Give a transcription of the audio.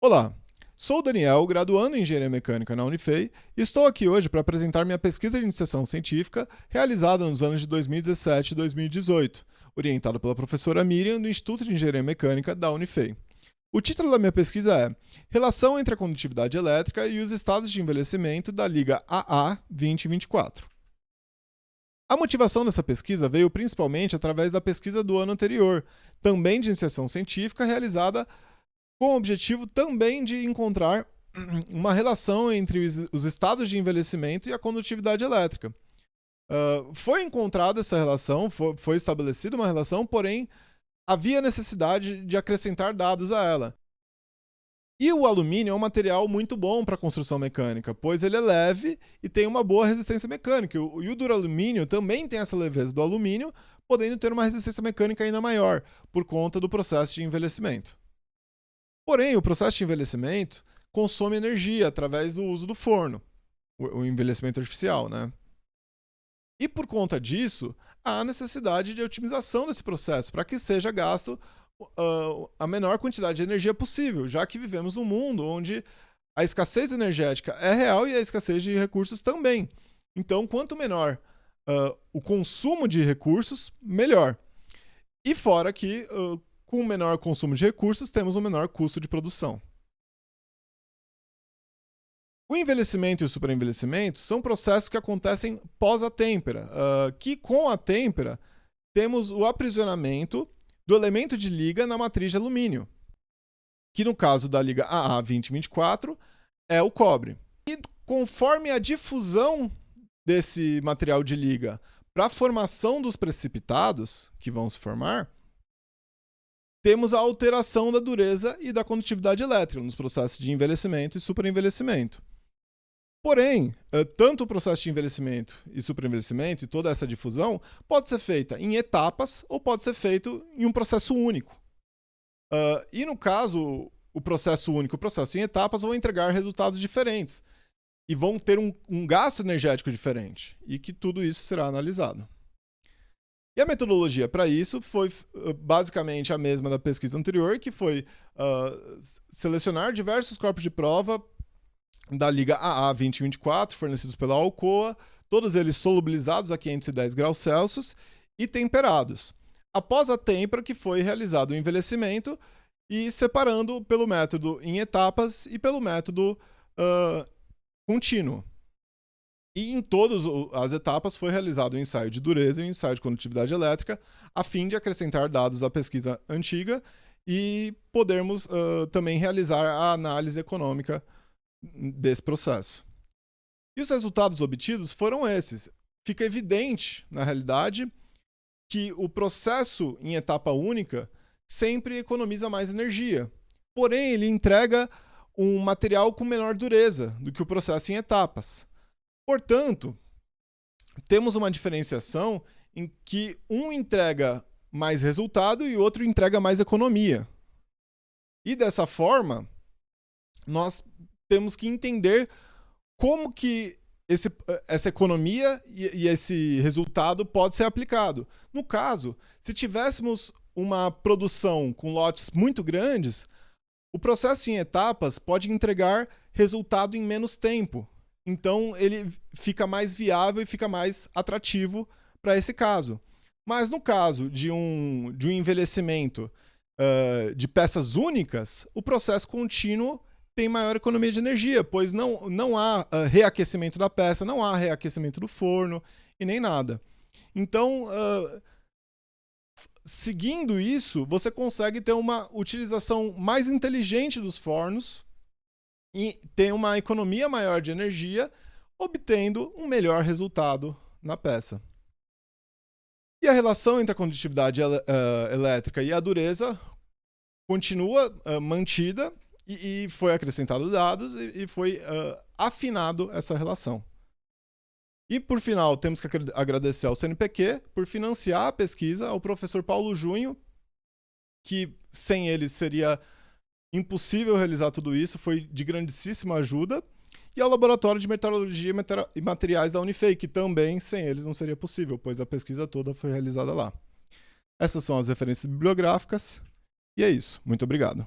Olá, sou o Daniel, graduando em Engenharia Mecânica na Unifei, e estou aqui hoje para apresentar minha pesquisa de iniciação científica realizada nos anos de 2017 e 2018, orientada pela professora Miriam do Instituto de Engenharia Mecânica da Unifei. O título da minha pesquisa é Relação entre a condutividade elétrica e os estados de envelhecimento da liga AA 2024. A motivação dessa pesquisa veio principalmente através da pesquisa do ano anterior, também de iniciação científica, realizada com o objetivo também de encontrar uma relação entre os estados de envelhecimento e a condutividade elétrica. Foi encontrada essa relação, foi estabelecida uma relação, porém havia necessidade de acrescentar dados a ela. E o alumínio é um material muito bom para a construção mecânica, pois ele é leve e tem uma boa resistência mecânica. E o duralumínio também tem essa leveza do alumínio, podendo ter uma resistência mecânica ainda maior, por conta do processo de envelhecimento. Porém, o processo de envelhecimento consome energia através do uso do forno, o envelhecimento artificial, né? E por conta disso, há necessidade de otimização desse processo para que seja gasto a menor quantidade de energia possível, já que vivemos num mundo onde a escassez energética é real e a escassez de recursos também. Então, quanto menor o consumo de recursos, melhor. E fora que com menor consumo de recursos, temos um menor custo de produção. O envelhecimento e o superenvelhecimento são processos que acontecem pós a têmpera, que com a têmpera temos o aprisionamento do elemento de liga na matriz de alumínio, que no caso da liga AA 2024 é o cobre. E conforme a difusão desse material de liga para a formação dos precipitados que vão se formar, temos a alteração da dureza e da condutividade elétrica nos processos de envelhecimento e superenvelhecimento. Porém, tanto o processo de envelhecimento e superenvelhecimento e toda essa difusão pode ser feita em etapas ou pode ser feito em um processo único. E no caso, o processo único e o processo em etapas vão entregar resultados diferentes e vão ter um gasto energético diferente e que tudo isso será analisado. E a metodologia para isso foi basicamente a mesma da pesquisa anterior, que foi selecionar diversos corpos de prova da liga AA 2024, fornecidos pela Alcoa, todos eles solubilizados a 510 graus Celsius e temperados. Após a têmpera, que foi realizado o envelhecimento e separando pelo método em etapas e pelo método contínuo. E em todas as etapas foi realizado o ensaio de dureza e o ensaio de condutividade elétrica, a fim de acrescentar dados à pesquisa antiga e podermos também realizar a análise econômica desse processo. E os resultados obtidos foram esses. Fica evidente, na realidade, que o processo em etapa única sempre economiza mais energia. Porém, ele entrega um material com menor dureza do que o processo em etapas. Portanto, temos uma diferenciação em que um entrega mais resultado e o outro entrega mais economia. E dessa forma, nós temos que entender como que essa economia e esse resultado pode ser aplicado. No caso, se tivéssemos uma produção com lotes muito grandes, o processo em etapas pode entregar resultado em menos tempo. Então, ele fica mais viável e fica mais atrativo para esse caso. Mas no caso de um envelhecimento de peças únicas, o processo contínuo tem maior economia de energia, pois não há reaquecimento da peça, não há reaquecimento do forno e nem nada. Então, seguindo isso, você consegue ter uma utilização mais inteligente dos fornos e ter uma economia maior de energia, obtendo um melhor resultado na peça. E a relação entre a condutividade elétrica e a dureza continua mantida e foi acrescentado dados e foi afinado essa relação. E, por final, temos que agradecer ao CNPq por financiar a pesquisa, ao professor Paulo Junho, que sem ele seria impossível realizar tudo isso, foi de grandíssima ajuda, e ao Laboratório de Metalurgia e Materiais da Unifei, que também sem eles não seria possível, pois a pesquisa toda foi realizada lá. Essas são as referências bibliográficas, e é isso. Muito obrigado.